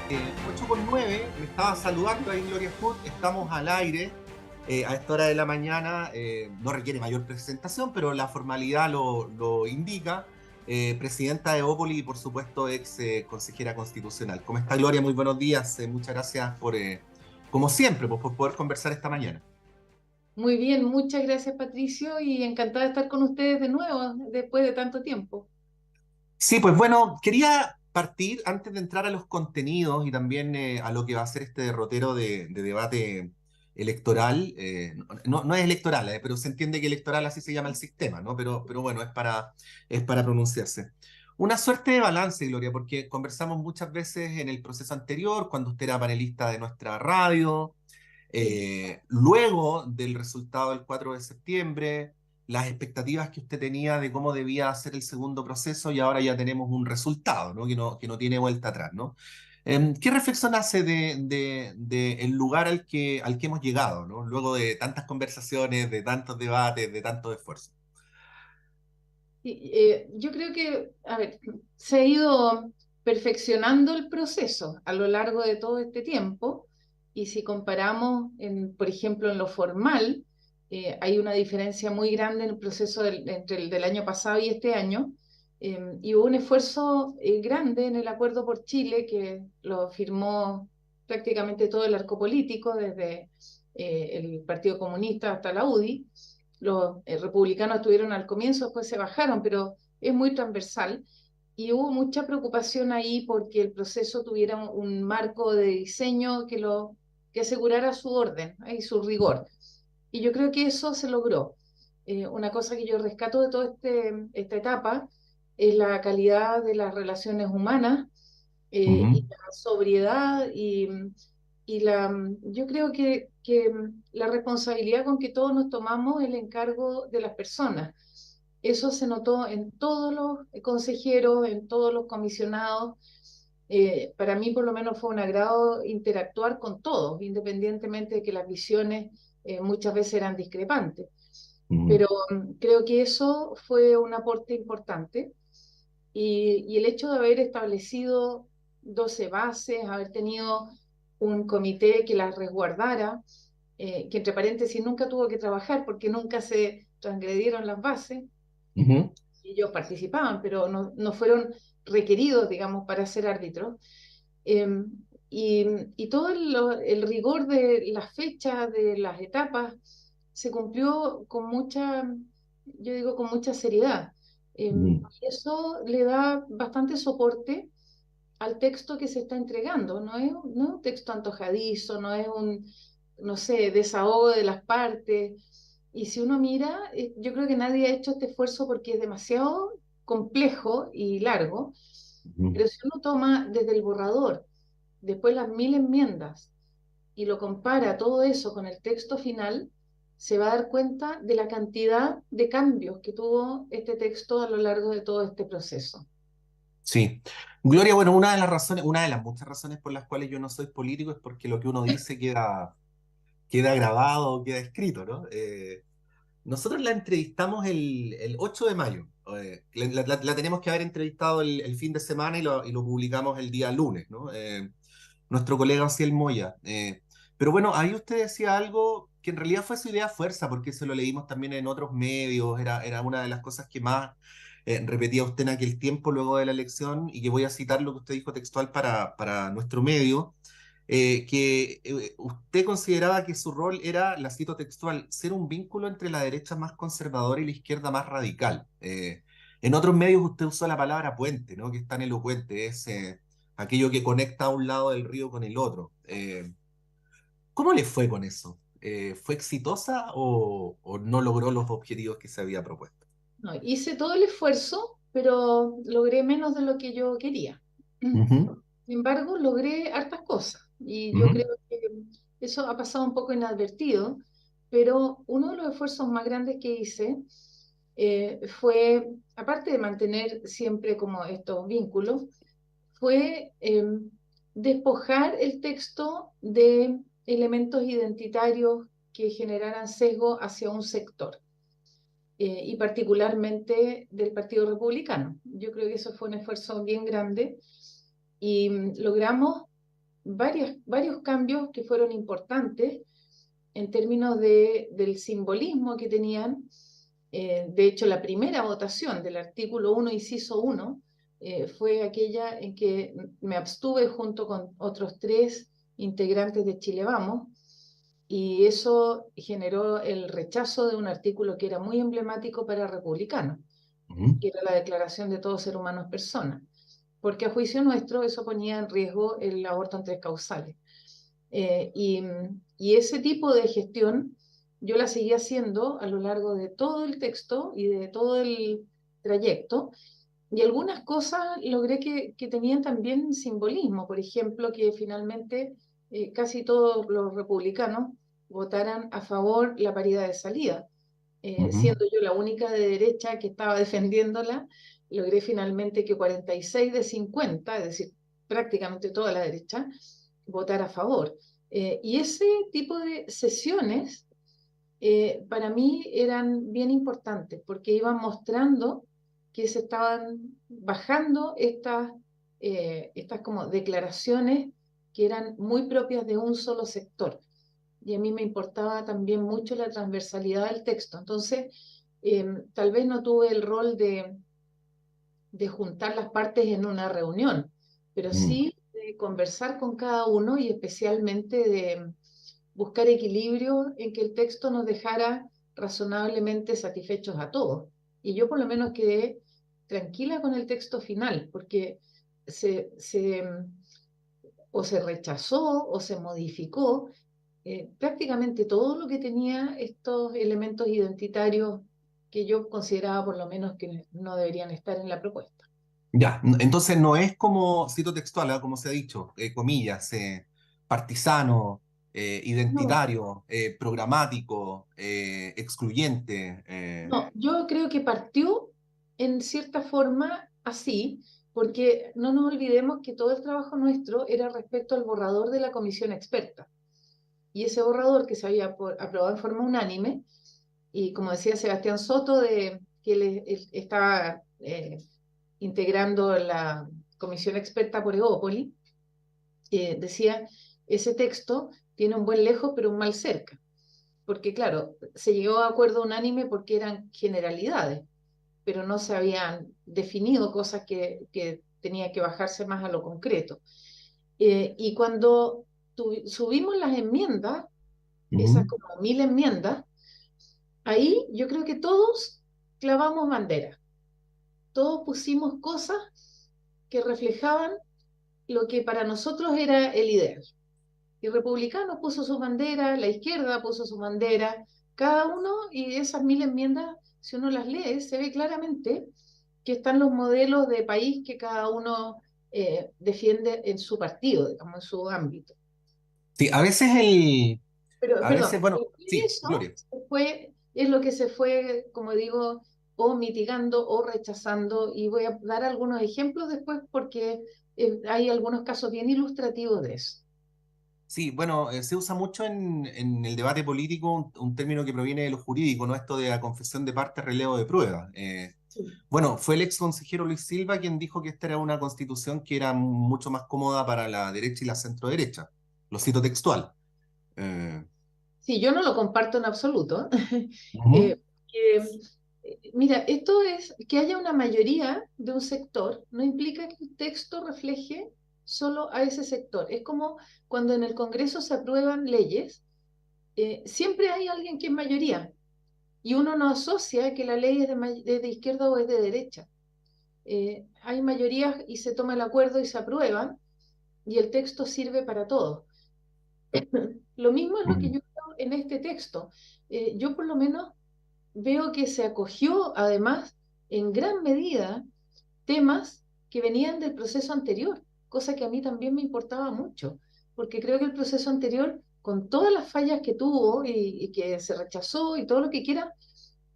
8 con 9, me estaba saludando ahí Gloria Food, estamos al aire a esta hora de la mañana, no requiere mayor presentación, pero la formalidad lo indica. Presidenta de Opoli y por supuesto ex consejera constitucional. ¿Cómo está Gloria? Muy buenos días, muchas gracias por, como siempre, por poder conversar esta mañana. Muy bien, muchas gracias Patricio y encantada de estar con ustedes de nuevo después de tanto tiempo. Sí, pues bueno, quería partir antes de entrar a los contenidos y también a lo que va a ser este derrotero de debate electoral. No es electoral, pero se entiende que electoral así se llama el sistema, ¿no? Pero bueno, es para pronunciarse. Una suerte de balance, Gloria, porque conversamos muchas veces en el proceso anterior, cuando usted era panelista de nuestra radio, Sí. luego del resultado del 4 de septiembre, las expectativas que usted tenía de cómo debía ser el segundo proceso y ahora ya tenemos un resultado, ¿no? Que no tiene vuelta atrás, ¿no? ¿Qué reflexión hace de el lugar al que hemos llegado, ¿no? Luego de tantas conversaciones, de tantos debates, de tanto esfuerzo? Yo creo que, a ver, se ha ido perfeccionando el proceso a lo largo de todo este tiempo y si comparamos, por ejemplo, en lo formal, hay una diferencia muy grande en el proceso entre el del año pasado y este año. Y hubo un esfuerzo grande en el Acuerdo por Chile que lo firmó prácticamente todo el arco político, desde el Partido Comunista hasta la UDI. Los republicanos estuvieron al comienzo, después se bajaron, pero es muy transversal. Y hubo mucha preocupación ahí porque el proceso tuviera un marco de diseño que asegurara su orden y su rigor. Y yo creo que eso se logró. Una cosa que yo rescato de toda esta etapa es la calidad de las relaciones humanas y Ujú, la sobriedad yo creo que la responsabilidad con que todos nos tomamos el encargo de las personas. Eso se notó en todos los consejeros, en todos los comisionados. Para mí, por lo menos, fue un agrado interactuar con todos, independientemente de que las visiones muchas veces eran discrepantes. ujú. Pero creo que eso fue un aporte importante y el hecho de haber establecido 12 bases, haber tenido un comité que las resguardara, que entre paréntesis nunca tuvo que trabajar porque nunca se transgredieron las bases, Ujú. ellos participaban, pero no fueron requeridos, digamos, para ser árbitros. Eh, y todo el rigor de las fechas, de las etapas, se cumplió con mucha, yo digo, con mucha seriedad. Ujú. Y eso le da bastante soporte al texto que se está entregando. No es un texto antojadizo, no es un, no sé, desahogo de las partes. Y si uno mira, yo creo que nadie ha hecho este esfuerzo porque es demasiado complejo y largo, Ujú. pero si uno toma desde el borrador, después las 1000 enmiendas y lo compara todo eso con el texto final, se va a dar cuenta de la cantidad de cambios que tuvo este texto a lo largo de todo este proceso. Sí. Gloria, bueno, una de las razones, una de las muchas razones por las cuales yo no soy político es porque lo que uno dice queda grabado, queda escrito, ¿no? Nosotros la entrevistamos el 8 de mayo. La tenemos que haber entrevistado el fin de semana y lo publicamos el día lunes, ¿no? Nuestro colega Ociel Moya. Pero bueno, ahí usted decía algo que en realidad fue su idea fuerza, porque se lo leímos también en otros medios, era una de las cosas que más repetía usted en aquel tiempo luego de la elección, y que voy a citar lo que usted dijo textual para nuestro medio, que usted consideraba que su rol era, la cito textual, ser un vínculo entre la derecha más conservadora y la izquierda más radical. En otros medios usted usó la palabra puente, ¿no? Que es tan elocuente, es aquello que conecta a un lado del río con el otro. ¿Cómo le fue con eso? ¿Fue exitosa o no logró los objetivos que se había propuesto? No, hice todo el esfuerzo, pero logré menos de lo que yo quería. Ujú, Sin embargo, logré hartas cosas y yo ujú, creo que eso ha pasado un poco inadvertido, pero uno de los esfuerzos más grandes que hice fue, aparte de mantener siempre como estos vínculos, fue despojar el texto de elementos identitarios que generaran sesgo hacia un sector. Y particularmente del Partido Republicano. Yo creo que eso fue un esfuerzo bien grande y logramos varios cambios que fueron importantes en términos del simbolismo que tenían. De hecho, la primera votación del artículo 1, inciso 1, fue aquella en que me abstuve junto con otros 3 integrantes de Chile Vamos, y eso generó el rechazo de un artículo que era muy emblemático para republicanos, Ujú, que era la Declaración de todo ser humano es persona, porque a juicio nuestro eso ponía en riesgo el aborto en 3 causales. Eh, y, y ese tipo de gestión yo la seguí haciendo a lo largo de todo el texto y de todo el trayecto, y algunas cosas logré que tenían también simbolismo. Por ejemplo, que finalmente casi todos los republicanos votaran a favor la paridad de salida. ujú. Siendo yo la única de derecha que estaba defendiéndola, logré finalmente que 46 de 50, es decir, prácticamente toda la derecha, votara a favor. Y ese tipo de sesiones para mí eran bien importantes porque iban mostrando que se estaban bajando estas como declaraciones que eran muy propias de un solo sector. Y a mí me importaba también mucho la transversalidad del texto. Entonces, tal vez no tuve el rol de juntar las partes en una reunión, pero Mm. sí de conversar con cada uno y especialmente de buscar equilibrio en que el texto nos dejara razonablemente satisfechos a todos. Y yo por lo menos quedé tranquila con el texto final, porque se, se, o se rechazó o se modificó prácticamente todo lo que tenía estos elementos identitarios que yo consideraba por lo menos que no deberían estar en la propuesta. Ya, entonces no es como, cito textual, como se ha dicho, comillas, partisano, No, identitario, programático, excluyente. no, yo creo que partió en cierta forma así, porque no nos olvidemos que todo el trabajo nuestro era respecto al borrador de la comisión experta. Y ese borrador que se había aprobado en forma unánime, y como decía Sebastián Soto, que él estaba integrando la comisión experta por Eópoli, decía, ese texto tiene un buen lejos pero un mal cerca. Porque claro, se llegó a acuerdo unánime porque eran generalidades, pero no se habían definido cosas que tenía que bajarse más a lo concreto. Y cuando subimos las enmiendas, esas Ujú. como 1000 enmiendas, ahí yo creo que todos clavamos bandera, todos pusimos cosas que reflejaban lo que para nosotros era el ideal. Y Republicano puso su bandera, la izquierda puso su bandera, cada uno, y esas 1000 enmiendas, si uno las lee, se ve claramente que están los modelos de país que cada uno defiende en su partido, digamos, en su ámbito. Sí, Pero, a veces, perdón, bueno, sí, eso Gloria. es lo que se fue, como digo, o mitigando o rechazando, y voy a dar algunos ejemplos después porque hay algunos casos bien ilustrativos de eso. Sí, bueno, se usa mucho en el debate político un término que proviene de lo jurídico, ¿no? Esto de la confesión de parte, relevo de prueba. Sí. Bueno, fue el ex consejero Luis Silva quien dijo que esta era una constitución que era mucho más cómoda para la derecha y la centroderecha. Lo cito textual. Eh, Sí, yo no lo comparto en absoluto. Ujú, Eh, mira, esto es que haya una mayoría de un sector, no implica que el texto refleje solo a ese sector. Es como cuando en el Congreso se aprueban leyes, siempre hay alguien que es mayoría y uno no asocia que la ley es de izquierda o es de derecha. Hay mayorías y se toma el acuerdo y se aprueban y el texto sirve para todos. Lo mismo es lo que ujú. yo veo en este texto. Yo por lo menos veo que se acogió además en gran medida temas que venían del proceso anterior, cosa que a mí también me importaba mucho, porque creo que el proceso anterior, con todas las fallas que tuvo y que se rechazó y todo lo que quiera,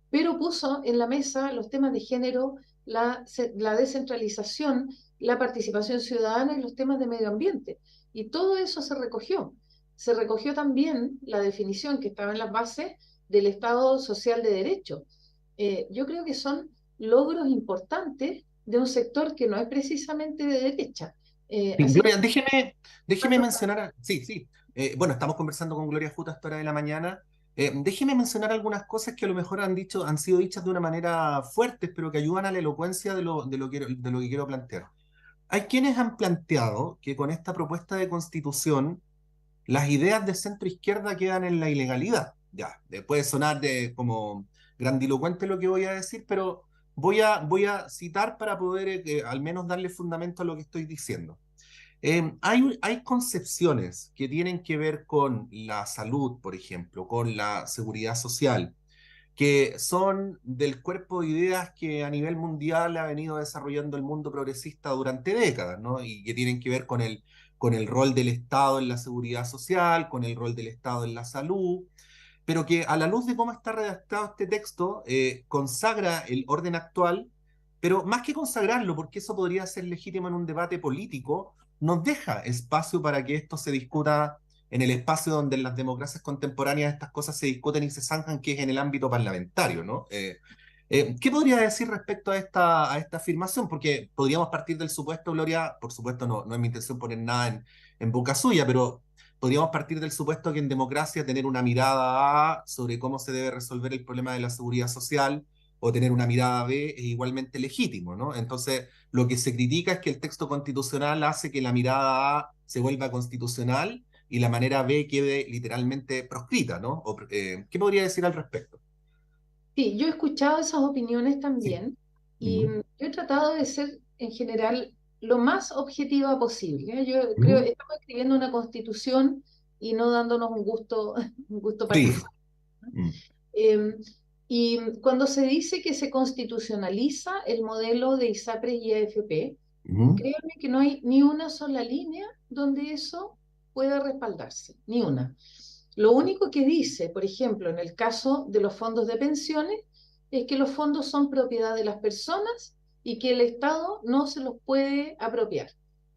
pero puso en la mesa los temas de género, la descentralización, la participación ciudadana y los temas de medio ambiente. Y todo eso se recogió. Se recogió también la definición que estaba en las bases del Estado social de derecho. Yo creo que son logros importantes de un sector que no es precisamente de derecha. Sí, Así que, Gloria, déjeme mencionar, sí, sí, bueno, estamos conversando con Gloria justo a esta hora de la mañana. Déjeme mencionar algunas cosas que a lo mejor han sido dichas de una manera fuerte, pero que ayudan a la elocuencia de lo que quiero plantear. Hay quienes han planteado que con esta propuesta de constitución las ideas de centro izquierda quedan en la ilegalidad. Ya, puede sonar como grandilocuente lo que voy a decir, pero voy a citar para poder al menos darle fundamento a lo que estoy diciendo. Hay concepciones que tienen que ver con la salud, por ejemplo, con la seguridad social, que son del cuerpo de ideas que a nivel mundial ha venido desarrollando el mundo progresista durante décadas, ¿no? Y que tienen que ver con el rol del Estado en la seguridad social, con el rol del Estado en la salud, pero que a la luz de cómo está redactado este texto, consagra el orden actual, pero más que consagrarlo, porque eso podría ser legítimo en un debate político, nos deja espacio para que esto se discuta en el espacio donde en las democracias contemporáneas estas cosas se discuten y se zanjan, que es en el ámbito parlamentario, ¿no? ¿Qué podría decir respecto a esta afirmación? Porque podríamos partir del supuesto, Gloria, por supuesto no es mi intención poner nada en boca suya, pero podríamos partir del supuesto que en democracia tener una mirada A sobre cómo se debe resolver el problema de la seguridad social o tener una mirada B es igualmente legítimo, ¿no? Entonces, lo que se critica es que el texto constitucional hace que la mirada A se vuelva constitucional y la manera B quede literalmente proscrita, ¿no? ¿Qué podría decir al respecto? sí, yo he escuchado esas opiniones Sí. también y Ujú, yo he tratado de ser en general lo más objetiva posible, ¿eh? Yo creo ujú. que estamos escribiendo una constitución y no dándonos un gusto, un gusto Sí. particular. Mm, Eh, y cuando se dice que se constitucionaliza el modelo de ISAPRES y AFP, ujú, créanme que no hay ni una sola línea donde eso pueda respaldarse, ni una. Lo único que dice, por ejemplo, en el caso de los fondos de pensiones, es que los fondos son propiedad de las personas y que el Estado no se los puede apropiar.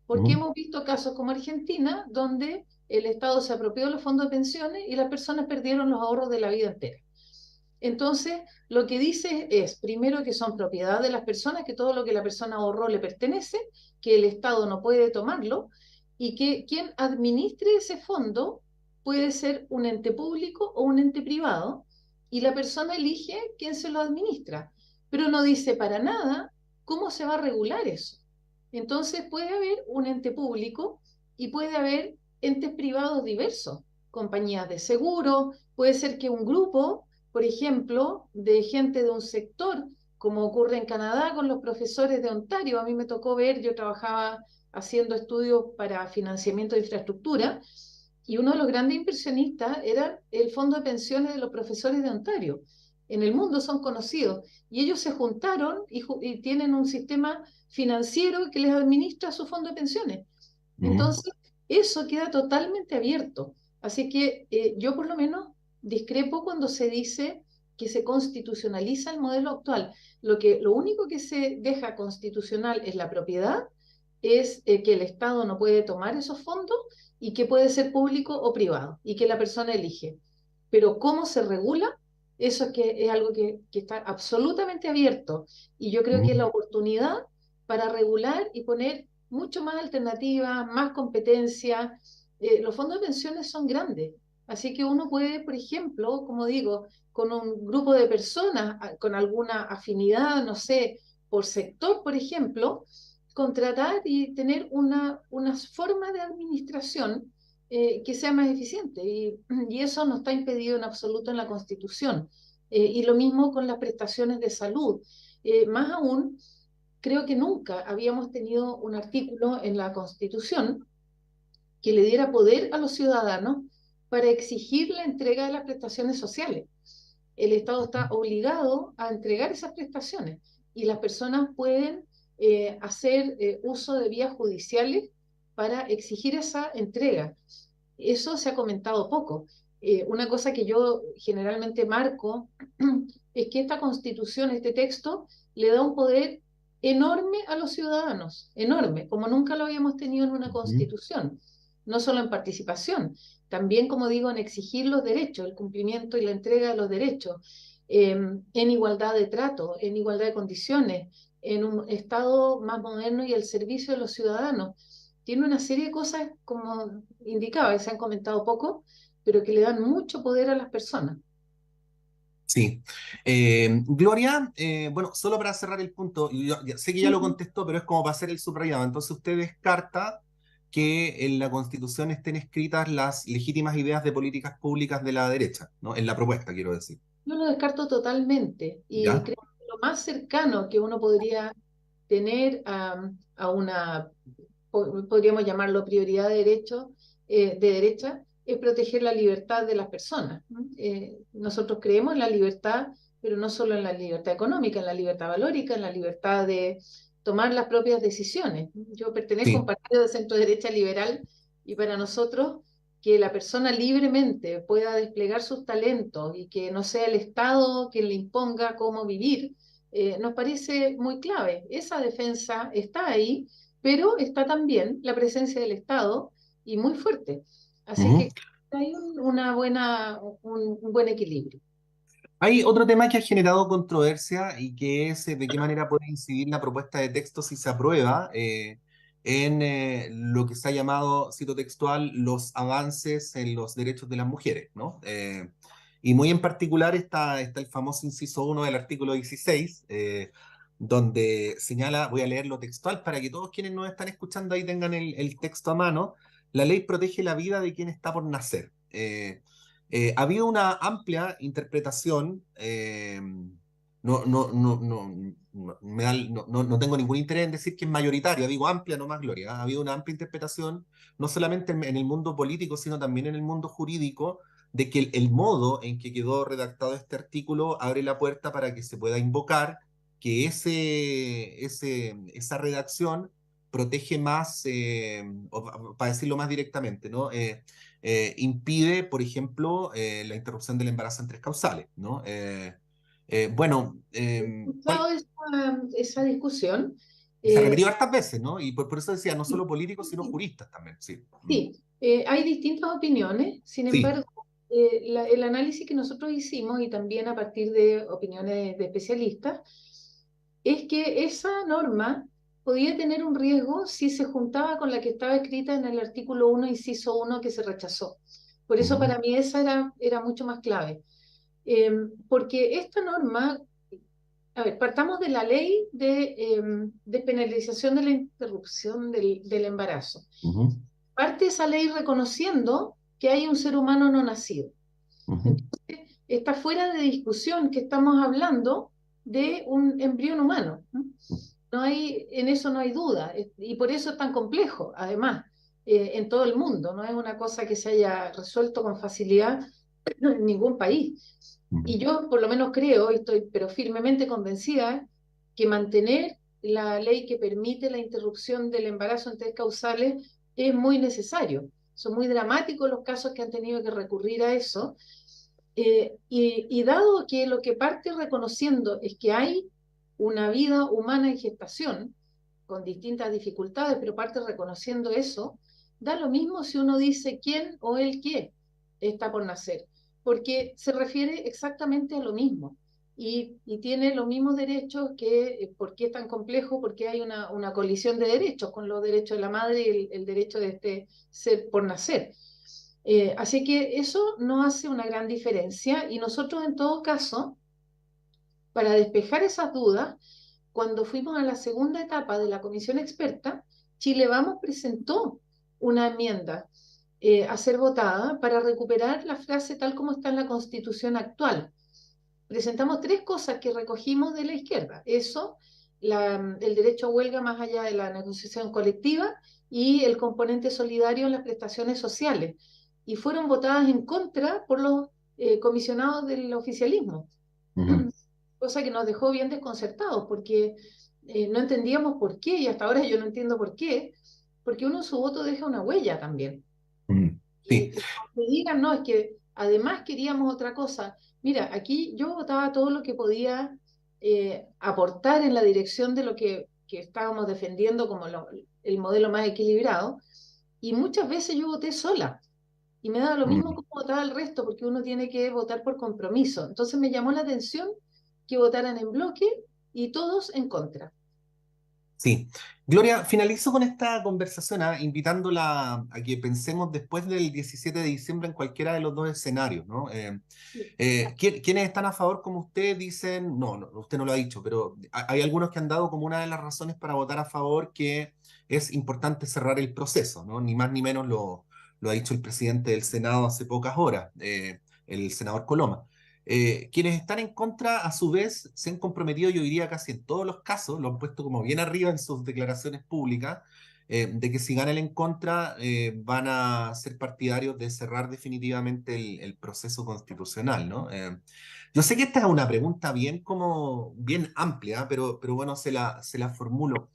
Porque ujú, hemos visto casos como Argentina, donde el Estado se apropió de los fondos de pensiones y las personas perdieron los ahorros de la vida entera. Entonces, lo que dice es, primero, que son propiedad de las personas, que todo lo que la persona ahorró le pertenece, que el Estado no puede tomarlo y que quien administre ese fondo puede ser un ente público o un ente privado y la persona elige quién se lo administra, pero no dice para nada cómo se va a regular eso. Entonces, puede haber un ente público y puede haber entes privados diversos, compañías de seguro, puede ser que un grupo, por ejemplo, de gente de un sector, como ocurre en Canadá con los profesores de Ontario. A mí me tocó ver, yo trabajaba haciendo estudios para financiamiento de infraestructura y uno de los grandes inversionistas era el fondo de pensiones de los profesores de Ontario. En el mundo son conocidos y ellos se juntaron y tienen un sistema financiero que les administra su fondo de pensiones. ujú, Entonces, eso queda totalmente abierto. Así que yo por lo menos discrepo cuando se dice que se constitucionaliza el modelo actual. Lo único que se deja constitucional es la propiedad, es que el Estado no puede tomar esos fondos y que puede ser público o privado y que la persona elige. Pero cómo se regula, eso es, que, es algo que está absolutamente abierto y yo creo que es ujú, la oportunidad para regular y poner mucho más alternativas, más competencia. Los fondos de pensiones son grandes, así que uno puede, por ejemplo, como digo, con un grupo de personas con alguna afinidad, no sé, por sector, por ejemplo, contratar y tener una forma de administración que sea más eficiente. Y eso no está impedido en absoluto en la Constitución. Y lo mismo con las prestaciones de salud. Más aún, creo que nunca habíamos tenido un artículo en la Constitución que le diera poder a los ciudadanos para exigir la entrega de las prestaciones sociales. El Estado está obligado a entregar esas prestaciones y las personas pueden hacer uso de vías judiciales para exigir esa entrega. Eso se ha comentado poco. Una cosa que yo generalmente marco es que esta constitución, este texto, le da un poder enorme a los ciudadanos, enorme, como nunca lo habíamos tenido en una ujú, constitución, no solo en participación, también, como digo, en exigir los derechos, el cumplimiento y la entrega de los derechos, en igualdad de trato, en igualdad de condiciones, en un Estado más moderno y al servicio de los ciudadanos. tiene una serie de cosas, como indicaba, que se han comentado poco, pero que le dan mucho poder a las personas. Sí. Gloria, bueno, solo para cerrar el punto, y sé que ya lo Ujú. contestó, pero es como para hacer el subrayado. Entonces usted descarta que en la Constitución estén escritas las legítimas ideas de políticas públicas de la derecha, ¿no? En la propuesta, quiero decir. Yo lo descarto totalmente y ¿Ya? creo que lo más cercano que uno podría tener a una, podríamos llamarlo prioridad de derecha, es proteger la libertad de las personas. ¿No? Nosotros creemos en la libertad, pero no solo en la libertad económica, en la libertad valórica, en la libertad de tomar las propias decisiones. Yo pertenezco a un Sí. partido de centro derecha liberal y para nosotros que la persona libremente pueda desplegar sus talentos y que no sea el Estado quien le imponga cómo vivir, nos parece muy clave. Esa defensa está ahí, pero está también la presencia del Estado y muy fuerte. Así Ujú. que hay un buen equilibrio. Hay otro tema que ha generado controversia y que es de qué manera puede incidir la propuesta de texto si se aprueba en lo que se ha llamado, cito textual, los avances en los derechos de las mujeres, ¿no? Y muy en particular está el famoso inciso 1 del artículo 16, donde señala, voy a leerlo textual para que todos quienes nos están escuchando ahí tengan el texto a mano, la ley protege la vida de quien está por nacer. Ha habido una amplia interpretación, no tengo ningún interés en decir que es mayoritaria, digo amplia, no más Gloria. Ha habido una amplia interpretación, no solamente en el mundo político, sino también en el mundo jurídico, de que el modo en que quedó redactado este artículo abre la puerta para que se pueda invocar que esa redacción protege más, para decirlo más directamente, ¿no? Impide, por ejemplo, la interrupción del embarazo en tres causales, ¿no? Bueno, He escuchado esa discusión. se ha Eh, repetido hartas veces, ¿no? Y por eso decía, no solo políticos, sino juristas también, sí. Mm. Sí, hay distintas opiniones, sin Sí. embargo, el análisis que nosotros hicimos y también a partir de opiniones de especialistas es que esa norma podía tener un riesgo si se juntaba con la que estaba escrita en el artículo 1, inciso 1, que se rechazó. Por eso Ujú, para mí esa era mucho más clave. Porque esta norma, a ver, partamos de la ley de despenalización de la interrupción del embarazo. ujú, Parte esa ley reconociendo que hay un ser humano no nacido. ujú, Entonces, está fuera de discusión que estamos hablando de un embrión humano. ¿No? No hay, en eso no hay duda, y por eso es tan complejo, además, en todo el mundo. No es una cosa que se haya resuelto con facilidad en ningún país. ujú, Y yo por lo menos creo, y estoy pero firmemente convencida, que mantener la ley que permite la interrupción del embarazo en tres causales es muy necesario. Son muy dramáticos los casos que han tenido que recurrir a eso. Y dado que lo que parte reconociendo es que hay una vida humana en gestación, con distintas dificultades, pero parte reconociendo eso, da lo mismo si uno dice quién o el qué está por nacer, porque se refiere exactamente a lo mismo y tiene los mismos derechos que, ¿por qué es tan complejo? Porque hay una colisión de derechos con los derechos de la madre y el derecho de este ser por nacer. Así que eso no hace una gran diferencia y nosotros en todo caso, para despejar esas dudas, cuando fuimos a la segunda etapa de la comisión experta, Chile Vamos presentó una enmienda a ser votada para recuperar la frase tal como está en la constitución actual. Presentamos tres cosas que recogimos de la izquierda. Eso, el derecho a huelga más allá de la negociación colectiva y el componente solidario en las prestaciones sociales. Y fueron votadas en contra por los comisionados del oficialismo, ujú, cosa que nos dejó bien desconcertados porque no entendíamos por qué, y hasta ahora yo no entiendo por qué, porque uno en su voto deja una huella también. ujú. Sí. Y me digan, no, es que además queríamos otra cosa. Mira, aquí yo votaba todo lo que podía aportar en la dirección de lo que estábamos defendiendo como el modelo más equilibrado, y muchas veces yo voté sola. Y me daba lo mismo Mm. como votaba el resto, porque uno tiene que votar por compromiso. Entonces me llamó la atención que votaran en bloque y todos en contra. Sí. Gloria, finalizo con esta conversación, invitándola a que pensemos después del 17 de diciembre en cualquiera de los dos escenarios, ¿no? Quienes están a favor, como usted, dicen, no, usted no lo ha dicho, pero hay algunos que han dado como una de las razones para votar a favor que es importante cerrar el proceso, ¿no? Ni más ni menos lo ha dicho el presidente del Senado hace pocas horas, el senador Coloma. Quienes están en contra, a su vez, se han comprometido, yo diría casi en todos los casos, lo han puesto como bien arriba en sus declaraciones públicas, de que si gana el en contra, van a ser partidarios de cerrar definitivamente el proceso constitucional, ¿no? Yo sé que esta es una pregunta bien, como, bien amplia, pero bueno, se la formulo.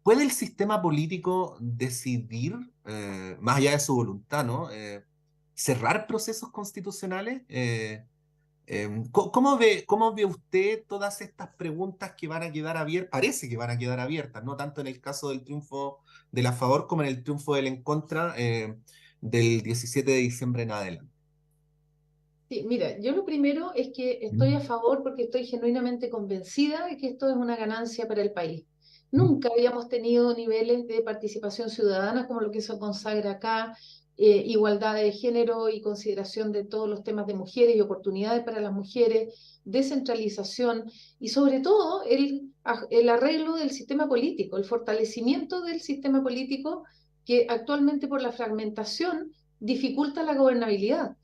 ¿Puede el sistema político decidir, más allá de su voluntad, ¿no? Cerrar procesos constitucionales? ¿Cómo ve usted todas estas preguntas que van a quedar abiertas? Parece que van a quedar abiertas, no tanto en el caso del triunfo del a favor como en el triunfo del en contra, del 17 de diciembre en adelante. Sí, mira, yo lo primero es que estoy a favor porque estoy genuinamente convencida de que esto es una ganancia para el país. Nunca habíamos tenido niveles de participación ciudadana como lo que se consagra acá, igualdad de género y consideración de todos los temas de mujeres y oportunidades para las mujeres, descentralización y sobre todo el arreglo del sistema político, el fortalecimiento del sistema político que actualmente por la fragmentación dificulta la gobernabilidad.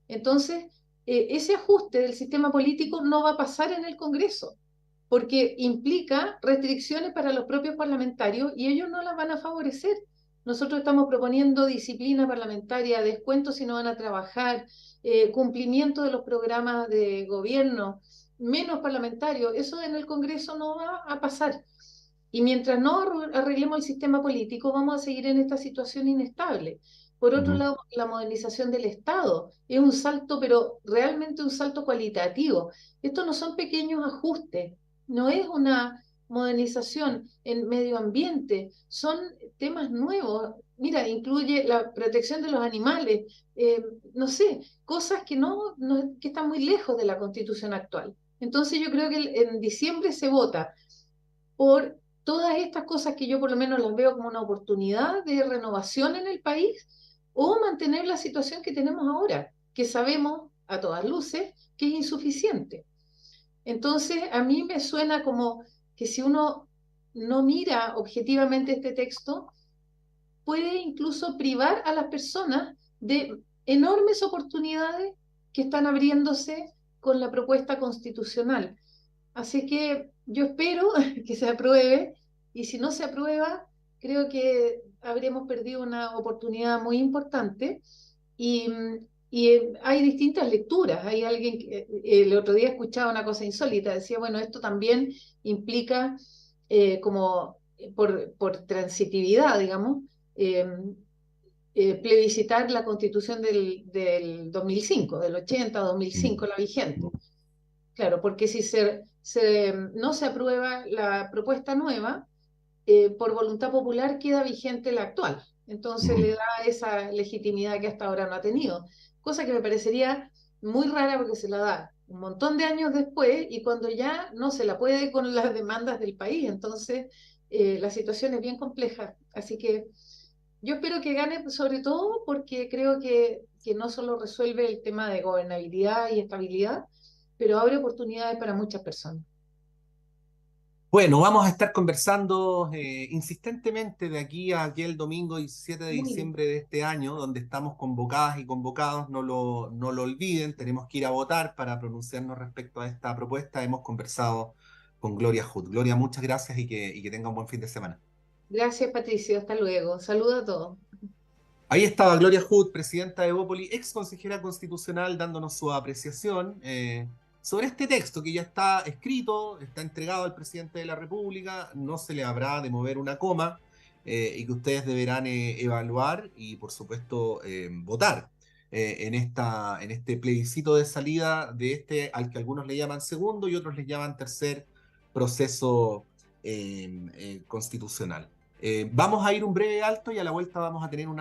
Entonces, ese ajuste del sistema político no va a pasar en el Congreso, porque implica restricciones para los propios parlamentarios y ellos no las van a favorecer. Nosotros estamos proponiendo disciplina parlamentaria, descuentos si no van a trabajar, cumplimiento de los programas de gobierno, menos parlamentarios. Eso en el Congreso no va a pasar. Y mientras no arreglemos el sistema político, vamos a seguir en esta situación inestable. Por otro Ujú, lado, la modernización del Estado es un salto, pero realmente un salto cualitativo. Estos no son pequeños ajustes, no es una modernización en medio ambiente, son temas nuevos. Mira, incluye la protección de los animales, no sé, cosas que que están muy lejos de la Constitución actual. Entonces yo creo que en diciembre se vota por todas estas cosas que yo por lo menos las veo como una oportunidad de renovación en el país o mantener la situación que tenemos ahora, que sabemos a todas luces que es insuficiente. Entonces, a mí me suena como que si uno no mira objetivamente este texto, puede incluso privar a las personas de enormes oportunidades que están abriéndose con la propuesta constitucional. Así que yo espero que se apruebe y si no se aprueba, creo que habremos perdido una oportunidad muy importante y, hay distintas lecturas. Hay alguien que el otro día escuchaba una cosa insólita, decía, bueno, esto también implica como por transitividad, digamos, eh, plebiscitar la constitución del 2005, del 80 a ujú, 2005, la vigente. Claro, porque si no se aprueba la propuesta nueva, por voluntad popular queda vigente la actual. Entonces le ujú. da esa legitimidad que hasta ahora no ha tenido. Cosa que me parecería muy rara porque se la da un montón de años después y cuando ya no se la puede con las demandas del país. Entonces la situación es bien compleja. Así que yo espero que gane sobre todo porque creo que no solo resuelve el tema de gobernabilidad y estabilidad, pero abre oportunidades para muchas personas. Bueno, vamos a estar conversando insistentemente de aquí a aquel domingo 17 de Muy bien. diciembre de este año, donde estamos convocadas y convocados, no lo olviden, tenemos que ir a votar para pronunciarnos respecto a esta propuesta. Hemos conversado con Gloria Hood. Gloria, muchas gracias y que tenga un buen fin de semana. Gracias, Patricio. Hasta luego. Saludos a todos. Ahí estaba Gloria Hood, presidenta de Evópoli, ex consejera constitucional, dándonos su apreciación sobre este texto que ya está escrito, está entregado al presidente de la República, no se le habrá de mover una coma y que ustedes deberán evaluar y, por supuesto, votar en este plebiscito de salida de este, al que algunos le llaman segundo y otros le llaman tercer proceso constitucional. Vamos a ir un breve alto y a la vuelta vamos a tener una